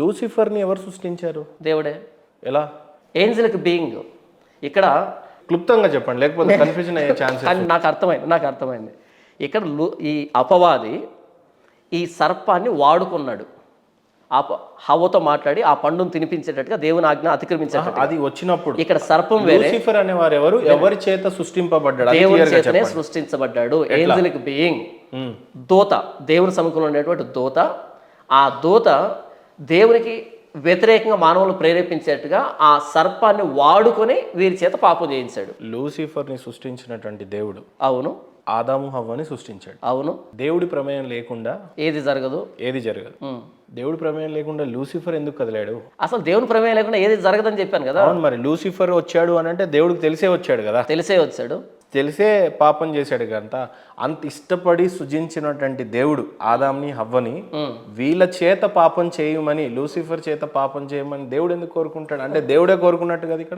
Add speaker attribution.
Speaker 1: లూసిఫర్ని ఎవరు సృష్టించారు?
Speaker 2: దేవుడే.
Speaker 1: ఎలా?
Speaker 2: Angelic being. ఇక్కడ
Speaker 1: క్లుప్తంగా చెప్పండి, లేకపోతే కన్ఫ్యూజన్ అయ్యే ఛాన్స్.
Speaker 2: కానీ నాకు అర్థమైంది. ఇక్కడ ఈ అపవాది ఈ సర్పాన్ని వాడుకున్నాడు. హవ్వతో మాట్లాడి ఆ పండును తినిపించేటట్టుగా దేవుని ఆజ్ఞ అతిక్రమించేటట్టు.
Speaker 1: అది వచ్చినప్పుడు
Speaker 2: ఇక్కడ సర్పం వేరే.
Speaker 1: లూసిఫర్ అనేవారు ఎవరు? ఎవరి చేత సృష్టింపబడ్డాడు?
Speaker 2: దేవుని చేతనే సృష్టించబడ్డాడు. ఏంజలిక్ బీయింగ్, దూత, దేవుని సముఖంలో ఉండేటువంటి దూత. ఆ దూత దేవునికి వ్యతిరేకంగా మానవులు ప్రేరేపించేట్టుగా ఆ సర్పాన్ని వాడుకొని వీరి చేత పాపం చేయించాడు.
Speaker 1: లూసిఫర్ని సృష్టించినటువంటి దేవుడు
Speaker 2: అవును,
Speaker 1: ఆదాము హవ్వని సృష్టించాడు.
Speaker 2: అవును.
Speaker 1: దేవుడి ప్రమేయం లేకుండా
Speaker 2: ఏది జరగదు.
Speaker 1: దేవుడి ప్రమేయం లేకుండా లూసిఫర్ ఎందుకు కదిలాడు?
Speaker 2: అసలు దేవుని ప్రమేయం లేకుండా ఏది జరగదని చెప్పాను కదా.
Speaker 1: అవును, మరి లూసిఫర్ వచ్చాడు అని అంటే దేవుడికి తెలిసే వచ్చాడు కదా.
Speaker 2: తెలిసే వచ్చాడు,
Speaker 1: తెలిసే పాపం చేశాడు కదా. అంత ఇష్టపడి సృజించినటువంటి దేవుడు ఆదాంని హవ్వని వీళ్ళ చేత పాపం చేయమని, లూసిఫర్ చేత పాపం చేయమని దేవుడు ఎందుకు కోరుకుంటాడు? అంటే దేవుడే కోరుకున్నట్టు కదా ఇక్కడ.